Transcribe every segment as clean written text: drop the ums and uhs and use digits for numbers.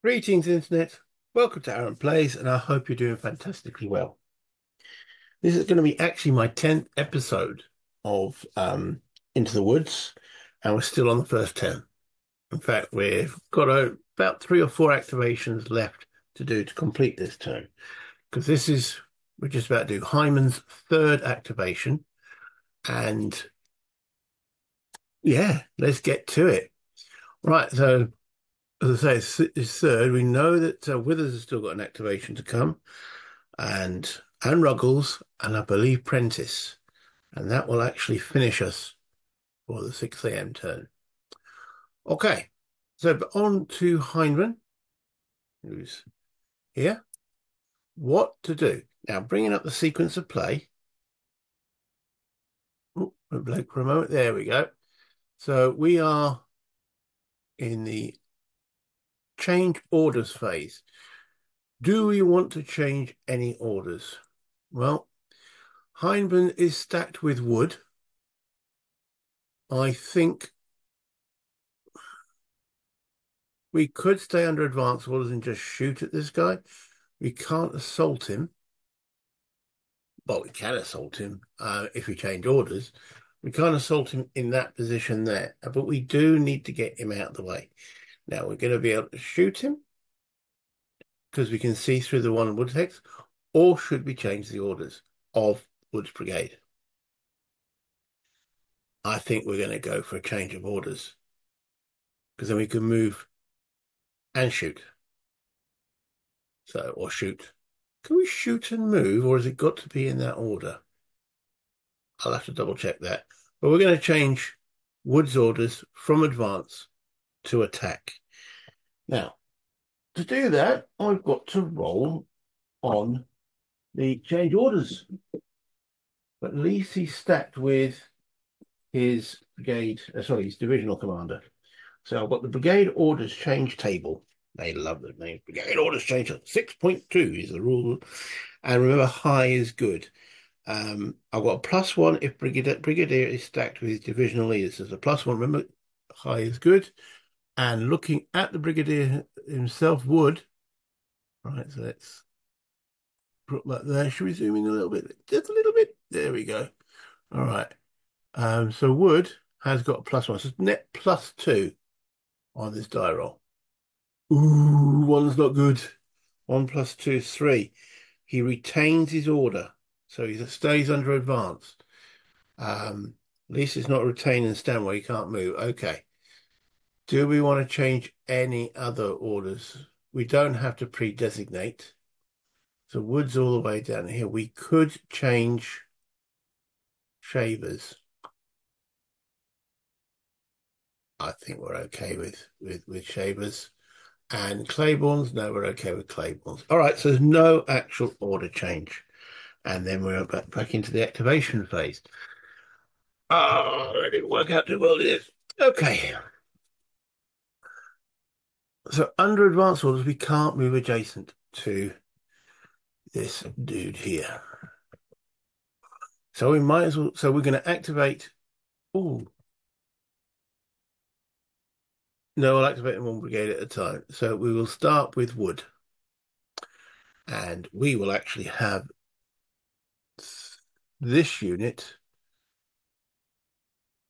Greetings, Internet. Welcome to Aaron Plays, and I hope you're doing fantastically well. This is going to be actually my 10th episode of Into the Woods, and we're still on the first 10. In fact, we've got about 3 or 4 activations left to do to complete this turn, because we're just about to do Hindman's 3rd activation, and yeah, let's get to it. Right, so as I say, it's 3rd. We know that Withers has still got an activation to come, and Ruggles, and I believe Prentice. And that will actually finish us for the 6 a.m. turn. Okay, so on to Hindman, who's here. What to do? Now, bringing up the sequence of play. Oh, blank for a moment. There we go. So we are in the change orders phase. Do we want to change any orders? Well, Hindman is stacked with wood. I think we could stay under advance orders and just shoot at this guy. We can't assault him. Well, we can assault him if we change orders. We can't assault him in that position there, but we do need to get him out of the way. Now, we're going to be able to shoot him because we can see through the one wood hex, or should we change the orders of Wood's Brigade? I think we're going to go for a change of orders because then we can move and shoot. So, or shoot. Can we shoot and move, or has it got to be in that order? I'll have to double check that. But we're going to change Wood's orders from advance to attack. Now, to do that, I've got to roll on the change orders. But at least he's stacked with his his divisional commander. So I've got the brigade orders change table. They love the name. Brigade orders change. 6.2 is the rule. And remember, high is good. I've got a +1 if brigadier is stacked with his divisional leaders. There's a +1. Remember, high is good. And looking at the brigadier himself, Wood. Right, so let's put that there. Should we zoom in a little bit? Just a little bit. There we go. All right. So Wood has got a +1. So it's net +2 on this die roll. Ooh, one's not good. 1 + 2 is 3. He retains his order, so he stays under advance. At least it's not retain and stand where he can't move. Okay. Do we want to change any other orders? We don't have to pre-designate. So Wood's all the way down here. We could change Shavers. I think we're okay with Shavers. And Claiborne's, no, we're okay with Claiborne's. All right, so there's no actual order change. And then we're back into the activation phase. Oh, it didn't work out too well, did it? Okay. So under advance orders, we can't move adjacent to this dude here. So we might as well, so we're going to activate. Oh, no, I'll activate one brigade at a time. So we will start with Wood. And we will actually have this unit.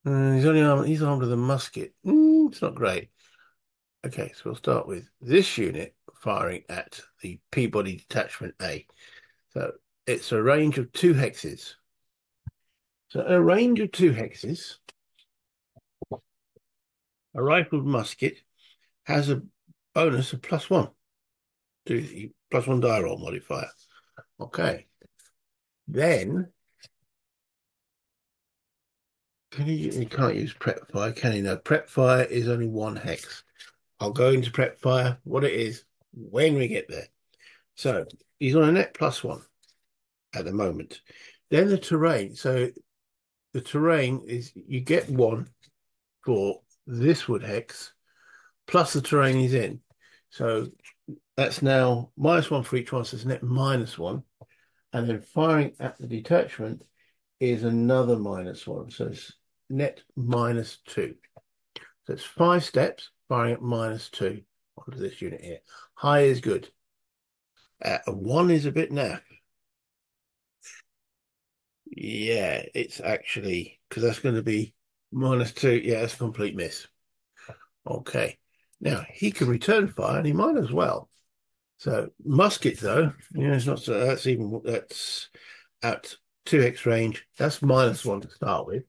He's armed with a musket. It's not great. Okay, so we'll start with this unit firing at the Peabody Detachment A. So it's a range of 2 hexes. So a range of 2 hexes, a rifled musket has a bonus of +1 to the +1 die roll modifier. Okay. Then you can't use prep fire, can you? No, prep fire is only 1 hex. I'll go into prep fire, what it is, when we get there. So he's on a net +1 at the moment. Then the terrain. So the terrain is you get 1 for this wood hex plus the terrain he's in. So that's now -1 for each one. So it's net -1. And then firing at the detachment is another -1. So it's net -2. So it's 5 steps firing at -2. onto this unit here. High is good. A 1 is a bit naff. Yeah, it's actually, because that's going to be -2. Yeah, that's a complete miss. Okay. Now, he can return fire, and he might as well. So, musket, though, it's not so, that's at 2x range. That's -1 to start with.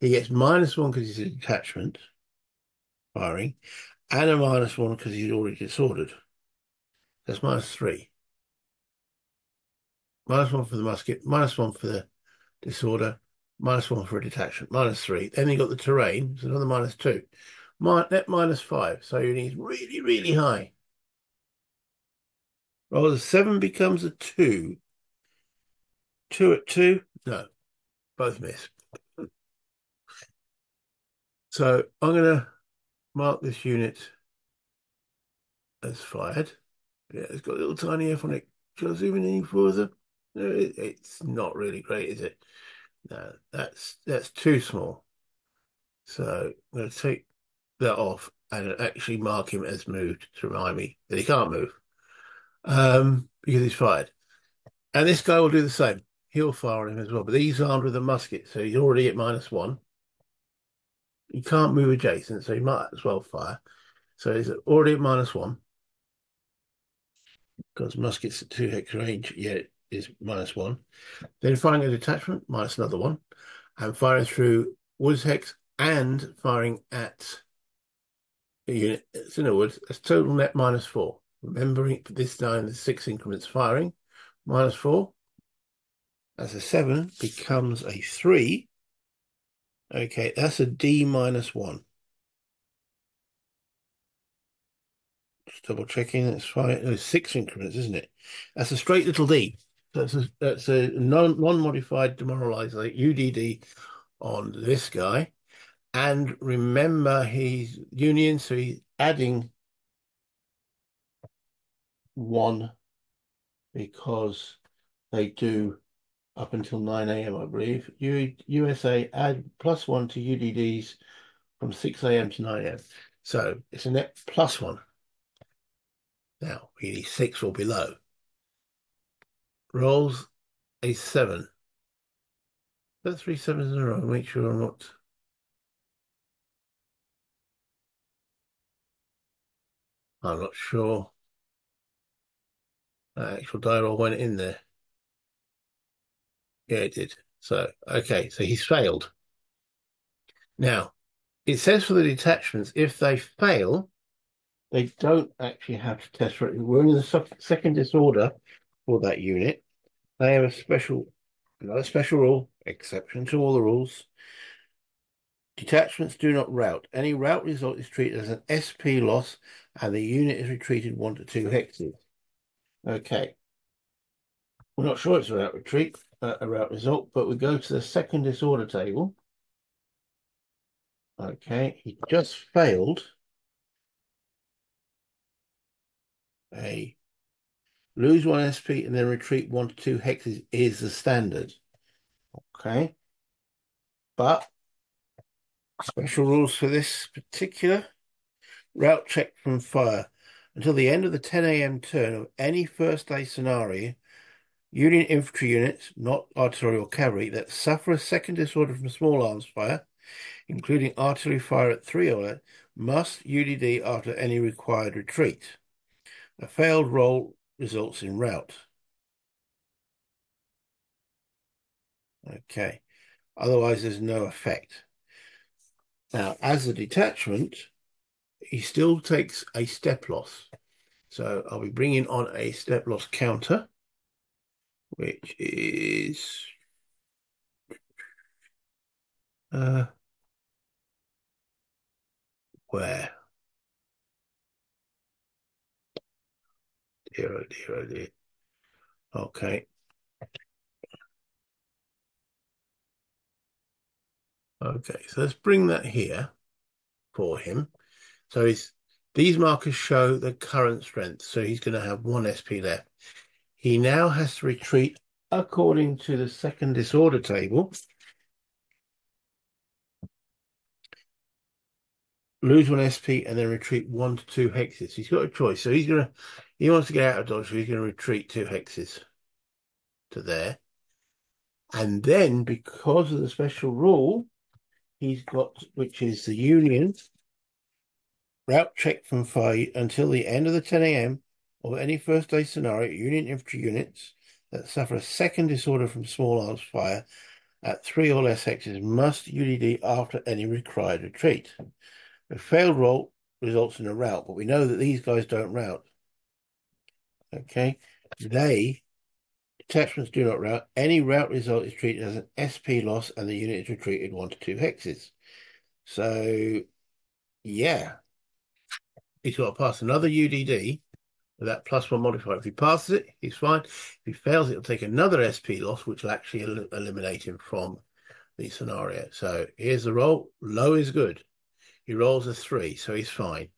He gets -1 because he's a detachment firing, and a -1 because he's already disordered. That's -3. -1 for the musket, -1 for the disorder, -1 for a detachment, -3. Then you got the terrain, it's another -2. Net -5. So you need really, really high. Well, the 7 becomes a 2. 2 at 2? No, both miss. So I'm going to mark this unit as fired. Yeah, it's got a little tiny F on it. Shall I zoom in any further? No, it's not really great, is it? No, that's too small. So I'm going to take that off and actually mark him as moved to remind me that he can't move because he's fired. And this guy will do the same. He'll fire on him as well, but he's armed with a musket, so he's already at -1. He can't move adjacent, so he might as well fire. So he's already at -1 because muskets at 2x range, yeah, it is -1. Then firing a detachment, minus another 1, and firing through woods hex and firing at a unit that's in the woods. That's total net -4. Remembering this time the 6 increments firing, -4. As a 7 becomes a 3. Okay, that's a D -1. Just double checking. That's fine. No, 6 increments, isn't it? That's a straight little D. That's a non-modified demoralizer UDD on this guy. And remember, he's Union, so he's adding 1 because they do up until 9 a.m., I believe. USA add +1 to UDDs from 6 a.m. to 9 a.m. So it's a net +1. Now, we need 6 or below. Rolls a 7. That's 3 sevens in a row. Make sure I'm not. I'm not sure that actual die roll went in there. Yeah, it did. So, okay, so he's failed. Now, it says for the detachments, if they fail, they don't actually have to test for it. We're in the second disorder for that unit. They have another special rule, exception to all the rules. Detachments do not rout. Any rout result is treated as an SP loss, and the unit is retreated 1 to 2 hexes. Okay. We're not sure it's a rout retreat, a rout result, but we go to the second disorder table. Okay, he just failed a lose 1 SP and then retreat 1 to 2 hexes is the standard. Okay. But special rules for this particular route check from fire. Until the end of the 10 a.m. turn of any first day scenario, Union infantry units, not artillery or cavalry, that suffer a second disorder from small arms fire, including artillery fire at 3 must UDD after any required retreat. A failed roll results in rout. Okay. Otherwise, there's no effect. Now, as a detachment, he still takes a step loss. So I'll be bringing on a step loss counter, which is where? Dear, oh dear, oh dear. Okay. Okay, so let's bring that here for him. So these markers show the current strength. So he's going to have 1 SP left. He now has to retreat according to the second disorder table. lose one SP, and then retreat 1 to 2 hexes. He's got a choice. So he wants to get out of dodge, so he's gonna retreat 2 hexes to there. And then because of the special rule he's got, which is the Union route check from fire until the end of the 10 a.m. of any first day scenario, Union infantry units that suffer a second disorder from small arms fire at 3 or less hexes must UDD after any required retreat. A failed roll results in a rout, but we know that these guys don't rout. Okay, detachments do not rout. Any rout result is treated as an SP loss, and the unit is retreated 1 to 2 hexes. So, yeah, he's got to pass another UDD with that +1 modifier. If he passes it, he's fine. If he fails, it'll take another SP loss, which will actually eliminate him from the scenario. So here's the roll. Low is good. He rolls a 3, so he's fine,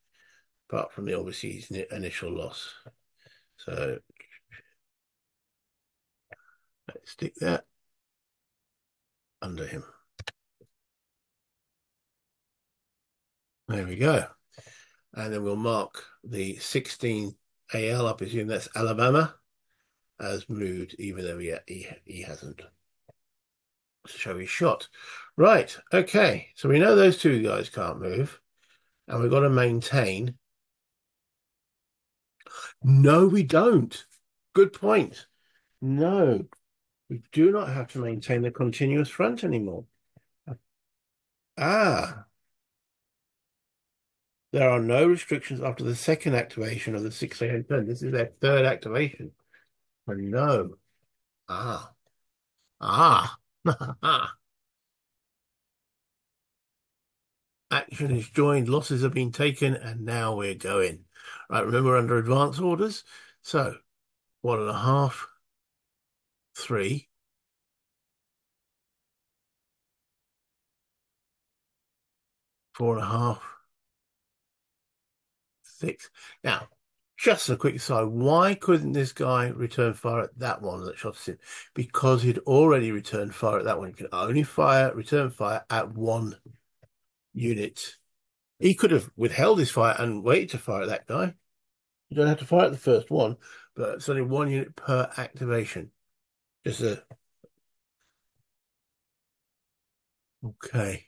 apart from the obviously his initial loss. So let's stick that under him. There we go. And then we'll mark the 16 AL, I presume that's Alabama, as moved, even though he hasn't. To show his shot. Right, okay. So we know those two guys can't move, and we've got to maintain. No, we don't. Good point. No, we do not have to maintain the continuous front anymore. Ah, there are no restrictions after the second activation of the 6 a.m. turn. This is their third activation. Oh, no. Ah. Ah. Action is joined, losses have been taken, and now we're going. Right, remember under advance orders. So 1.5, 3, 4.5, 6. Now, just a quick aside, why couldn't this guy return fire at that one that shot us in? Because he'd already returned fire at that one. You can only return fire at one unit. He could have withheld his fire and waited to fire at that guy. You don't have to fire at the first one, but it's only 1 unit per activation. Just a okay.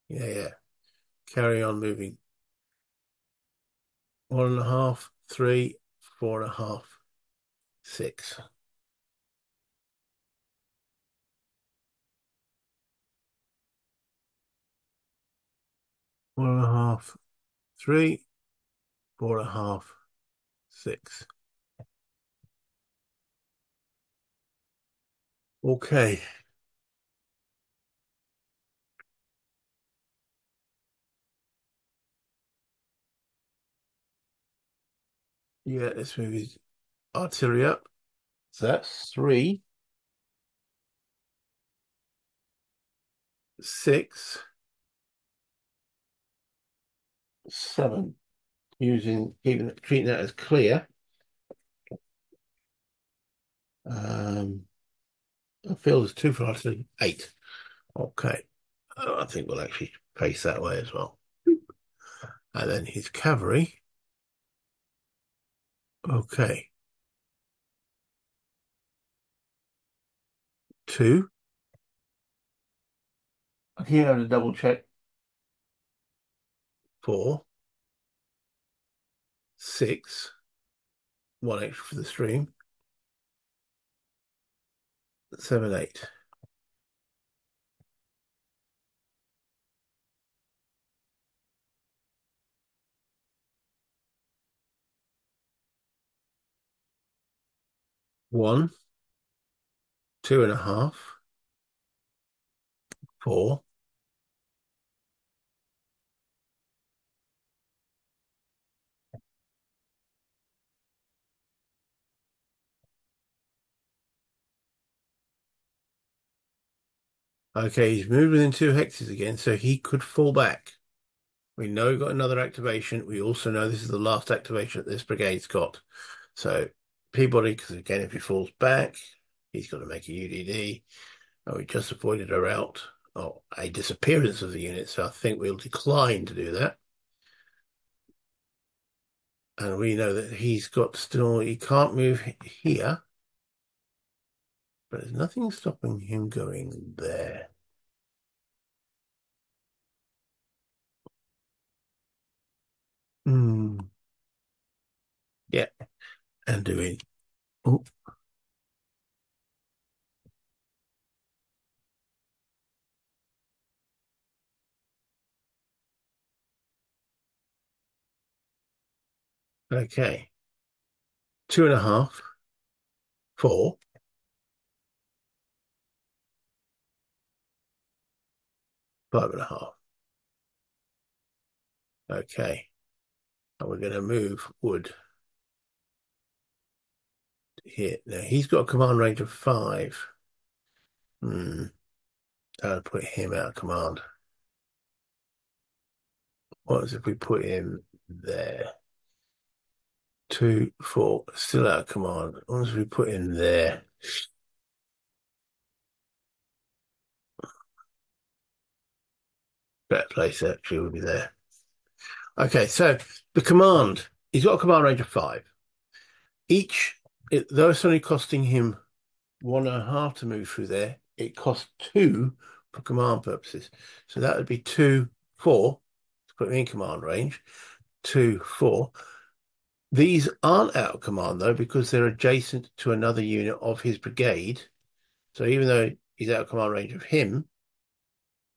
Yeah. Carry on moving. 1.5, 3, 4.5, 6. 1.5, 3, 4.5, 6. Okay. Yeah, let's move his artillery up. So that's 3, 6, 7. Treating that as clear. I feel there's 2 for artillery. 8. Okay. I think we'll actually face that way as well. And then his cavalry. Okay. 2. Here I have to double check. 4, 6. 1 extra for the stream. 7, 8. One, 2.5, 4. Okay, he's moved within 2 hexes again, so he could fall back. We know we've got another activation. We also know this is the last activation that this brigade's got. So Peabody, because again, if he falls back, he's got to make a UDD. Oh, we just avoided a rout. or a disappearance of the unit. So I think we'll decline to do that. And we know that he's got still, he can't move here, but there's nothing stopping him going there. Hmm. Yeah, and doing. Oh, okay. 2.5, 4, 5.5. Okay. And we're going to move wood here. Now he's got a command range of 5. Hmm. I'll put him out of command. What if we put him there? 2, 4, still out of command. What if we put him there? Better place actually would be there. Okay, so the command, he's got a command range of 5. Though it's only costing him 1.5 to move through there, it costs 2 for command purposes. So that would be 2, 4 to put him in command range. 2, 4. These aren't out of command though, because they're adjacent to another unit of his brigade. So even though he's out of command range of him,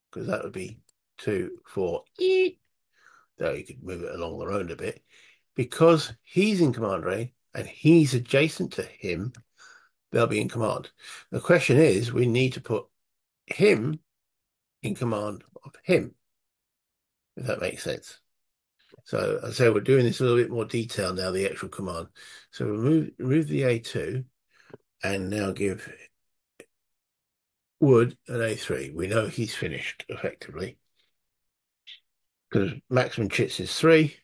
because that would be 2, 4, though you could move it along the road a bit, because he's in command range and he's adjacent to him, they'll be in command. The question is, we need to put him in command of him, if that makes sense. So I say we're doing this a little bit more detail now, the actual command. So we'll remove the A2 and now give Wood an A3. We know he's finished effectively because maximum chits is 3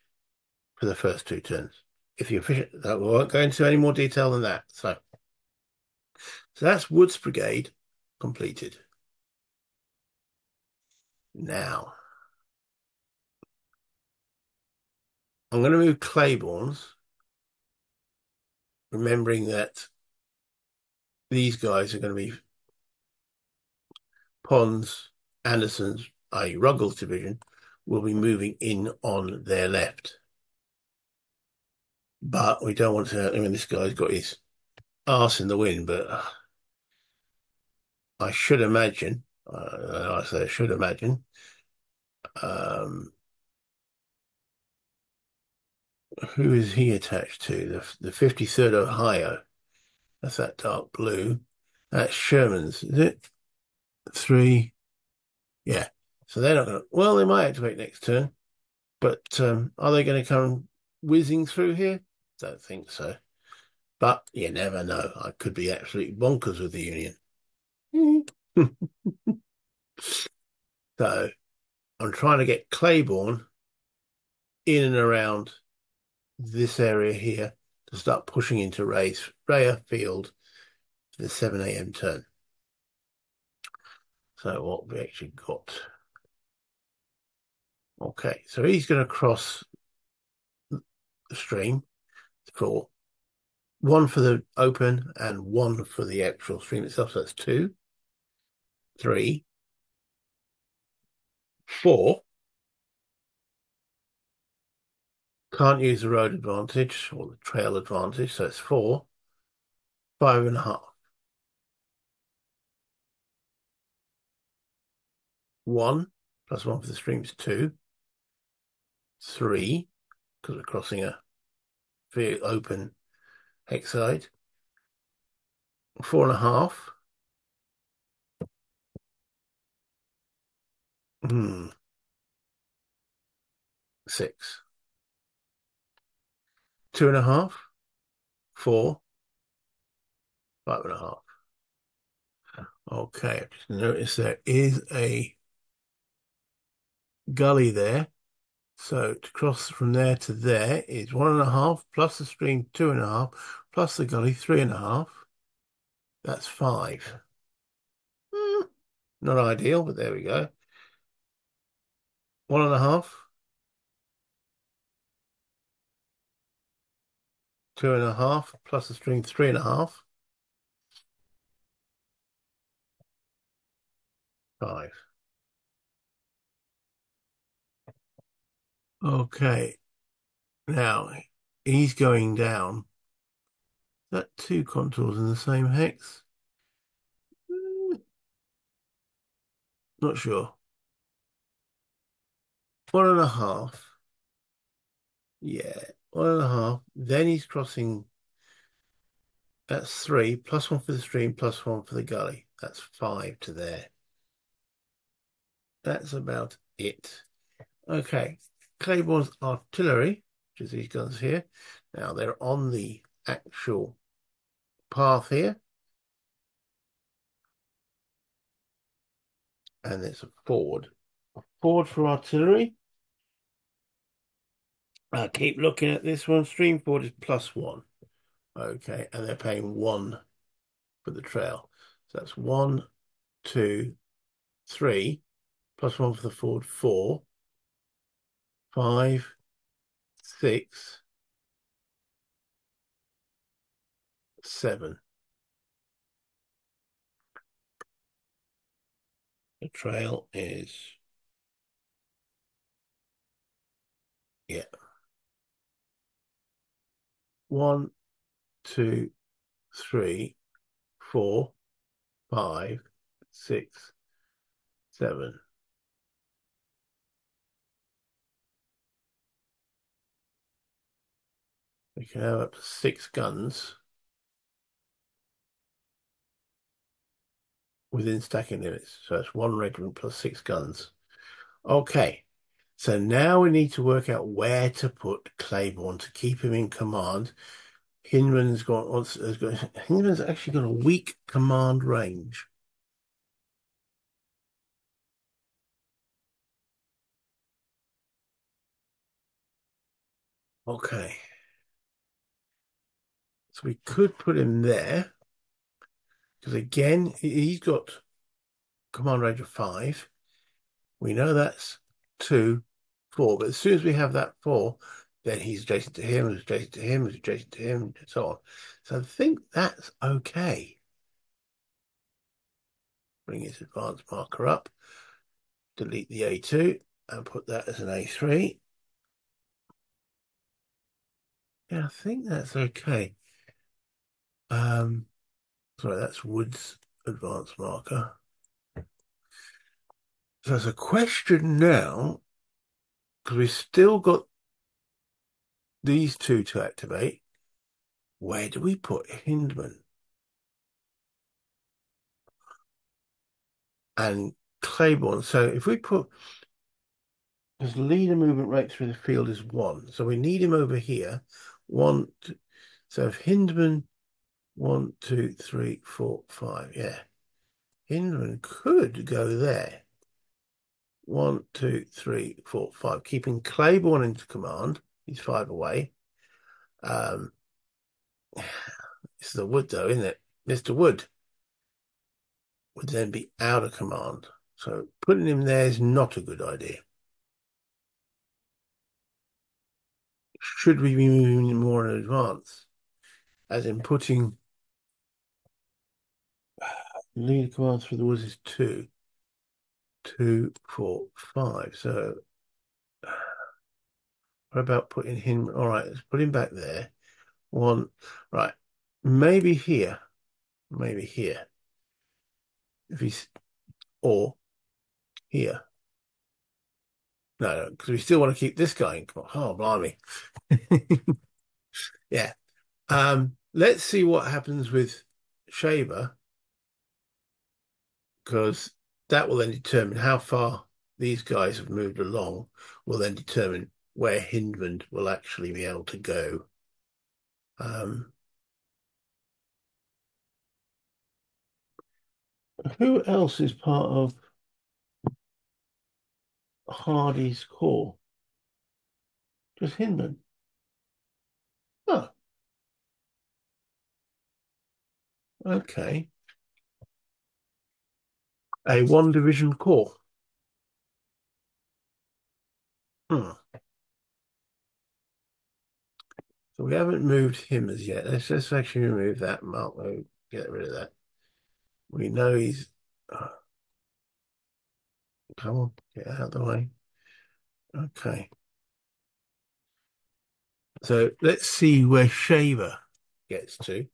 for the first 2 turns. If you're efficient, we won't go into any more detail than that. So that's Wood's brigade completed. Now, I'm going to move Claiborne's, remembering that these guys are going to be Pond's, Anderson's, i.e. Ruggles division, will be moving in on their left. But we don't want to, I mean, this guy's got his arse in the wind, but I should imagine, I say I should imagine, um, who is he attached to? The 53rd Ohio. That's that dark blue. That's Sherman's, is it? 3. Yeah. So they're not going to, well, they might activate next turn, but are they going to come whizzing through here? Don't think so. But you never know. I could be absolutely bonkers with the Union. So I'm trying to get Claiborne in and around this area here to start pushing into Raya Field for the 7 a.m. turn. So what we actually got. Okay, so he's going to cross the stream for 1 for the open and 1 for the actual stream itself. So that's 2, 3, 4. Can't use the road advantage or the trail advantage, so it's 4, 5.5. 1 plus 1 for the stream is 2, 3, because we're crossing a very open hexide, 4.5. 6. 2.5, 4, 5.5. Okay, I've just noticed there is a gully there. So to cross from there to there is 1.5 plus the stream 2.5 plus the gully 3.5. That's 5. Not ideal, but there we go. 1.5, 2.5, plus the string 3.5, 5. Okay, now he's going down. Is that two contours in the same hex? Not sure. 1.5. Yeah, 1.5. Then he's crossing. That's 3, plus 1 for the stream, plus 1 for the gully. That's 5 to there. That's about it. Okay, Claiborne's artillery, which is these guns here. Now they're on the actual path here, and it's a forward. A forward for artillery. Keep looking at this one. Stream forward is +1. Okay, and they're paying 1 for the trail. So that's 1, 2, 3, plus 1 for the forward, 4, 5, 6, 7. The trail is, yeah, 1, 2, 3, 4, 5, 6, 7. We can have up to 6 guns within stacking limits. So that's 1 regiment plus 6 guns. Okay. So now we need to work out where to put Claiborne to keep him in command. Hindman's actually got a weak command range. Okay. So we could put him there because again, he's got command range of 5. We know that's 2, 4. But as soon as we have that 4, then he's adjacent to him, he's adjacent to him, he's adjacent to him, and so on. So I think that's okay. Bring his advance marker up, delete the A2, and put that as an A3. Yeah, I think that's okay. Sorry, that's Wood's advance marker. So there's a question now, because we've still got these two to activate. Where do we put Hindman and Claiborne? So if we put, his leader movement rate through the field is 1. So we need him over here. One, two, so if Hindman, 1, 2, 3, 4, 5, yeah. Hindman could go there. 1, 2, 3, 4, 5. Keeping Claiborne into command. He's 5 away. This is the Wood, though, isn't it? Mr. Wood would then be out of command. So putting him there is not a good idea. Should we be moving more in advance? As in putting lead commands for the woods is 2, 2, 4, 5. So what about putting him? All right, let's put him back there. 1, right. Maybe here. Maybe here. If he's, or here. No, because we still want to keep this guy in command. Oh, blimey. Yeah. Let's see what happens with Shaver, because that will then determine how far these guys have moved along, will then determine where Hindman will actually be able to go. Who else is part of Hardy's corps? Just Hindman. Oh, okay. A one division corps. Hmm. So we haven't moved him as yet. Let's actually remove that mark. We'll get rid of that. We know he's. Come on, get out of the way. Okay. So let's see where Shaver gets to.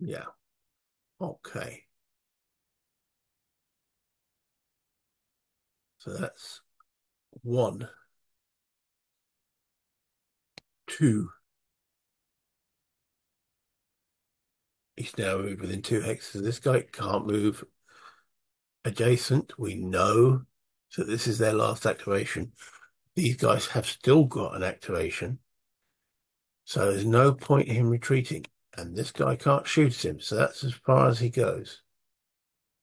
Yeah. Okay. So that's one, two. He's now moved within two hexes. This guy can't move adjacent. We know. So this is their last activation. These guys have still got an activation. So there's no point in him retreating. And this guy can't shoot him. So that's as far as he goes.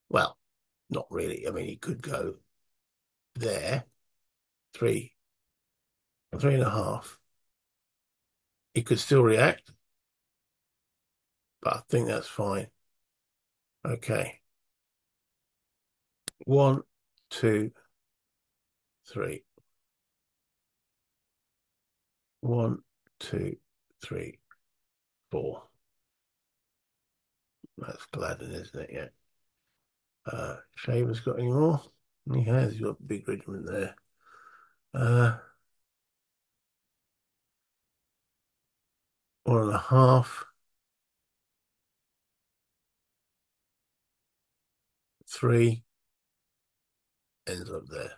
Well, not really. I mean, he could go there. Three, three and a half. He could still react, but I think that's fine. Okay. One, two, three. One, two, three, four. That's Gladden, isn't it? Yeah. Shaver's got any more? He has. He's got a big regiment there. Uh, one and a half, three, ends up there.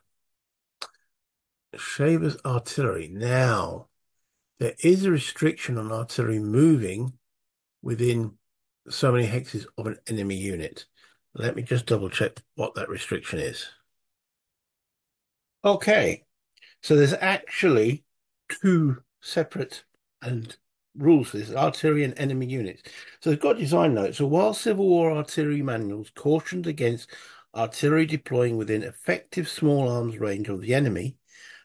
Shaver's artillery. Now, there is a restriction on artillery moving within so many hexes of an enemy unit. Let me just double check what that restriction is. Okay, so there's actually two separate and rules for this, artillery and enemy units. So they've got design notes. So while Civil War artillery manuals cautioned against artillery deploying within effective small arms range of the enemy,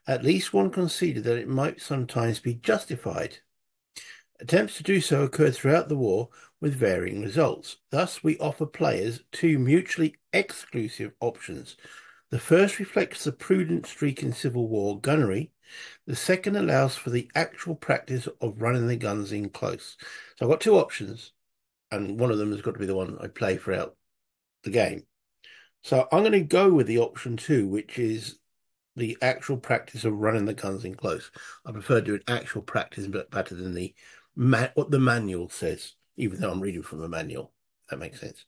at least one conceded that it might sometimes be justified. Attempts to do so occurred throughout the war with varying results. Thus, we offer players two mutually exclusive options. The first reflects the prudent streak in Civil War gunnery. The second allows for the actual practice of running the guns in close. So I've got two options, and one of them has got to be the one I play throughout the game. So I'm going to go with the option two, which is the actual practice of running the guns in close. I prefer doing actual practice better than what the manual says, even though I'm reading from a manual. That makes sense.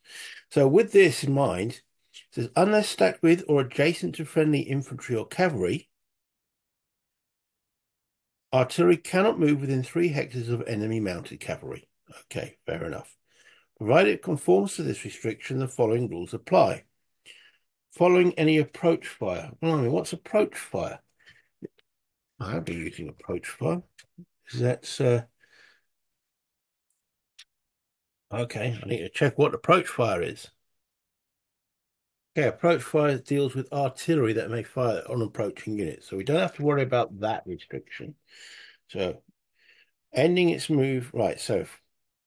So with this in mind, it says unless stacked with or adjacent to friendly infantry or cavalry, artillery cannot move within three hexes of enemy mounted cavalry. Okay, fair enough. Provided it conforms to this restriction, the following rules apply. Following any approach fire. Well, I mean, what's approach fire? I'll be using approach fire. That's okay. I need to check what approach fire is. Okay, approach fire deals with artillery that may fire on approaching units, so we don't have to worry about that restriction. So, ending its move, right? So,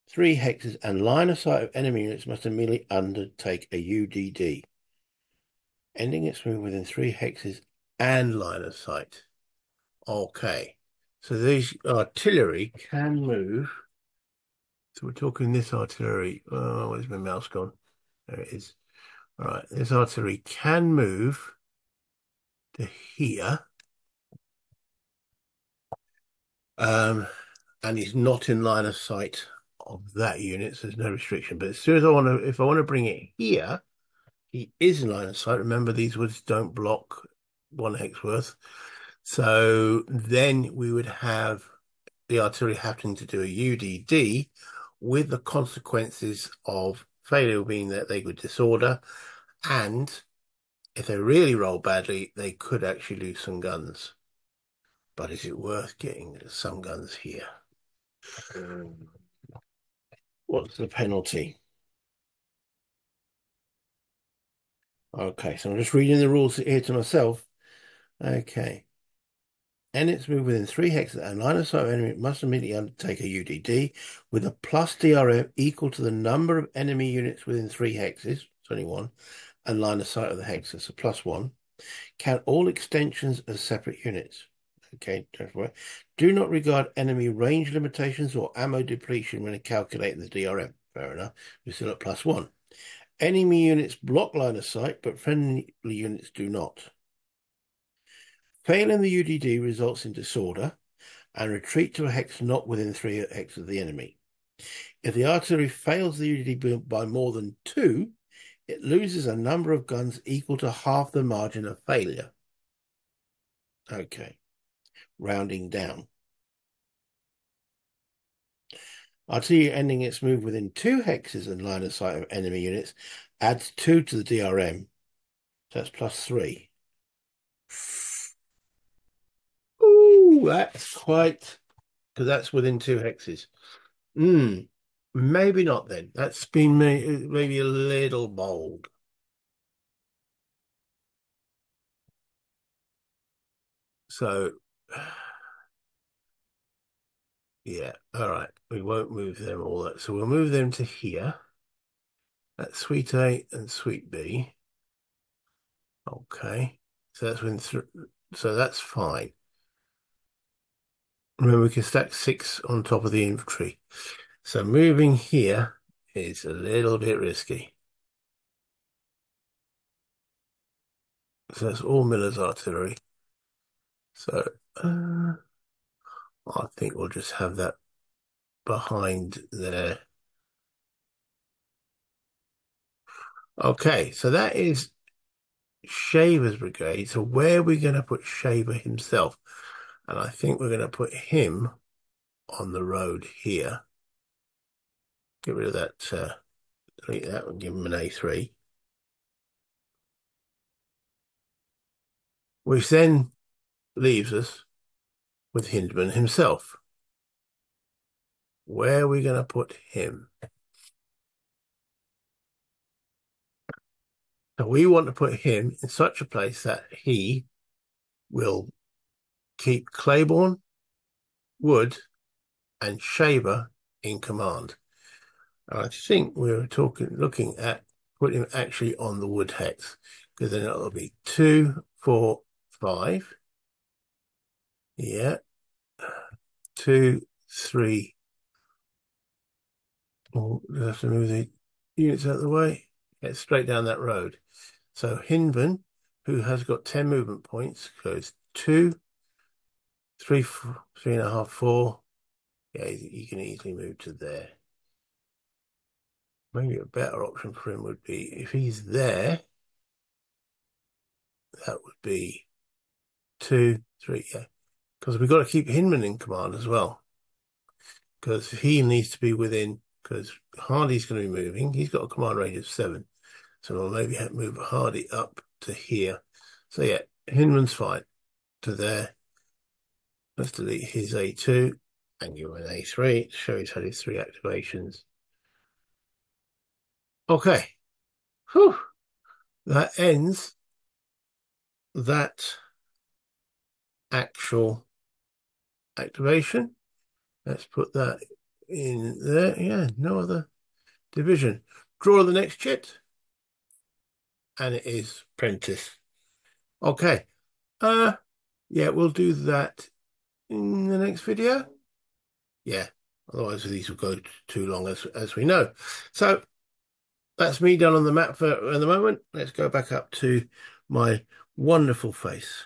three hexes and line of sight of enemy units must immediately undertake a UDD. Ending its move within three hexes and line of sight. Okay, so these artillery can move. So we're talking this artillery. Oh, where's my mouse gone? There it is. All right, this artillery can move to here, and he's not in line of sight of that unit, so there's no restriction. But as soon as if I want to bring it here, he is in line of sight. Remember, these woods don't block one hex worth. So then we would have the artillery having to do a UDD with the consequences of failure being that they would disorder, and if they really roll badly, they could actually lose some guns. But is it worth getting some guns here? What's the penalty? Okay, so I'm just reading the rules here to myself. Okay. Units move within 3 hexes and line of sight of enemy must immediately undertake a UDD with a plus DRM equal to the number of enemy units within 3 hexes, it's only one, and line of sight of the hexes, so +1. Count all extensions as separate units. Okay, don't worry. Do not regard enemy range limitations or ammo depletion when calculating the DRM. Fair enough. We're still at +1. Enemy units block line of sight, but friendly units do not. Failing the UDD results in disorder and retreat to a hex not within 3 hexes of the enemy. If the artillery fails the UDD by more than 2, it loses a number of guns equal to half the margin of failure. Okay, rounding down. Artillery ending its move within 2 hexes and line of sight of enemy units adds 2 to the DRM. So that's +3. Ooh, that's quite, because that's within 2 hexes. Maybe not then. That's been maybe a little bold. So, yeah, all right. We won't move them all that. So we'll move them to here. That's Suite A and Suite B. Okay. So that's when so that's fine. Remember, we can stack 6 on top of the infantry. So moving here is a little bit risky. So that's all Miller's artillery. So I think we'll just have that behind there. Okay, so that is Shaver's brigade. So where are we going to put Shaver himself? And I think we're going to put him on the road here. Get rid of that, delete that and give him an A3. Which then leaves us with Hindman himself. Where are we going to put him? So we want to put him in such a place that he will keep Claiborne, Wood, and Shaver in command. And I think we're looking at putting him actually on the Wood hex, because then it'll be 2, 4, 5. Yeah. 2, 3. Oh, we have to move the units out of the way. Get straight down that road. So Hindman, who has got 10 movement points, goes 2, 3, 3.5, 4. Yeah, you can easily move to there. Maybe a better option for him would be if he's there, that would be 2, 3, yeah. Because we've got to keep Hindman in command as well. Because he needs to be within, because Hardy's going to be moving. He's got a command range of 7. So we'll maybe have to move Hardy up to here. So yeah, Hindman's fine to there. Let's delete his A2 and give him an A3 to show he's had his 3 activations. Okay. Whew. That ends that actual activation. Let's put that in there. Yeah, no other division. Draw the next chit. And it is Prentice. Okay. Yeah, we'll do that in the next video. Yeah, otherwise these will go too long, as we know. So that's me done on the map for the moment. Let's go back up to my wonderful face.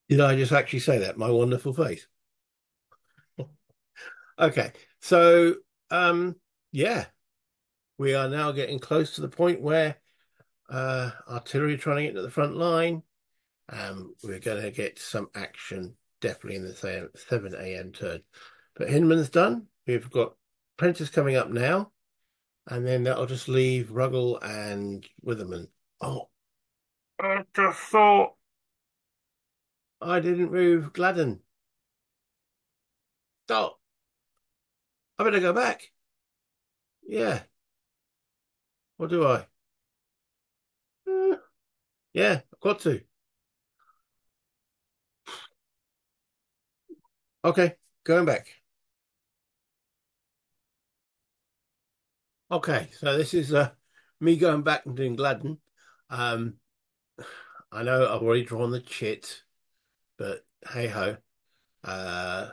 Did I just actually say that? My wonderful face. Okay, so yeah, we are now getting close to the point where artillery trying to get to the front line. We're going to get some action definitely in the 7 a.m. turn. But Hindman's done. We've got Prentice coming up now. And then that'll just leave Ruggles and Witherman. Oh, I just thought I didn't move Gladden. Stop. I better go back. Yeah. What do I? Yeah, I've got to. Okay, going back. Okay, so this is me going back and doing Gladden. Um, I know I've already drawn the chit, but hey ho. Uh,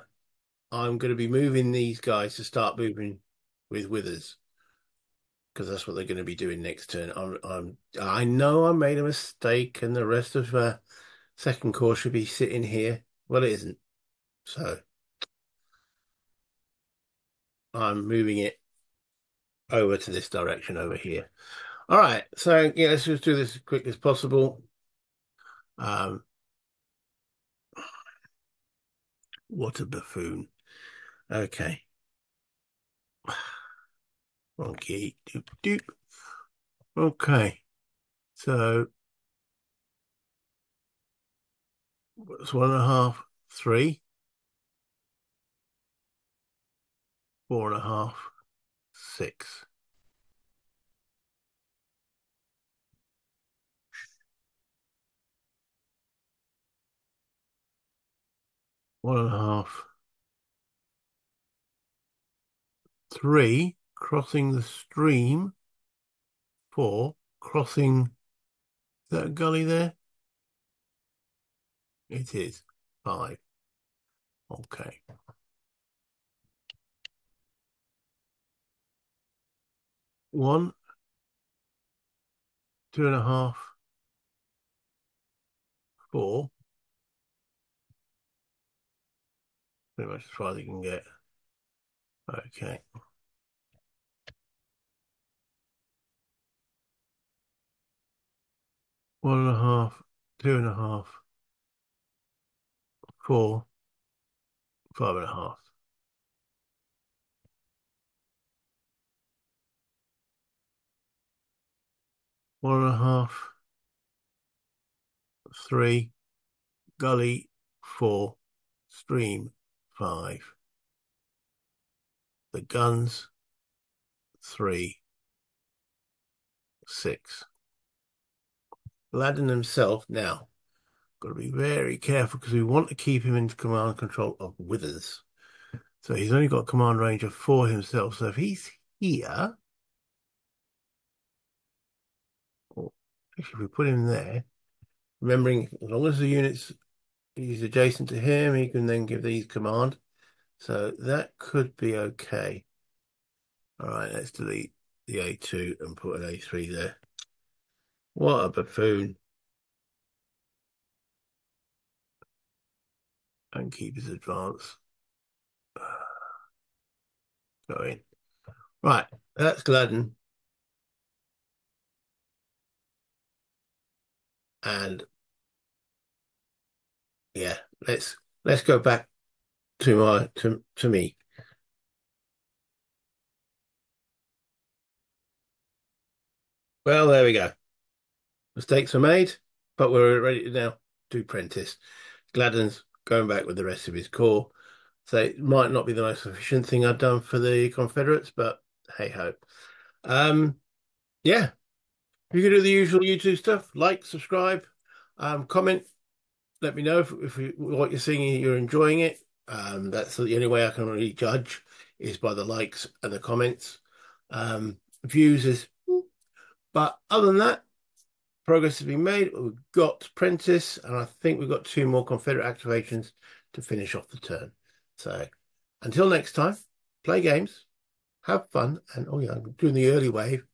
I'm going to be moving these guys to start moving with withers because that's what they're going to be doing next turn. I know I made a mistake, and the rest of second corps should be sitting here. Well, it isn't, so I'm moving it over to this direction over here. All right, so yeah, let's just do this as quick as possible. Um, what a buffoon. Okay. Okay. Doop, doop. Okay. So it's 1.5, 3, 4.5, 6. 1.5, 3, crossing the stream. 4, crossing that gully there. It is 5. Okay. 1, 2.5, 4. Pretty much as far as you can get. Okay. 1.5, 2.5, 4, 5.5. 1.5, 3, gully 4, stream 5. The guns 3, 6. Aladdin himself now. Got to be very careful because we want to keep him in command and control of withers. So he's only got command range of 4 himself. So if he's here, or if we put him there, remembering as long as the units he's adjacent to him, he can then give these command. So that could be okay. All right, let's delete the A2 and put an A3 there. What a buffoon. And keep his advance going. Right, that's Gladden. And yeah, let's go back to my to me. Well, there we go. Mistakes were made, but we're ready to now do Prentice. Gladden's going back with the rest of his corps. So it might not be the most efficient thing I've done for the Confederates, but hey ho. Um, yeah, you can do the usual YouTube stuff, like, subscribe, comment, let me know if what you're seeing, you're enjoying it. That's the only way I can really judge is by the likes and the comments. Views is, but other than that, progress has been made. We've got Prentice, and I think we've got 2 more Confederate activations to finish off the turn. So until next time, play games, have fun, and oh yeah, I'm doing the early wave.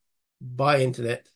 Bye, internet.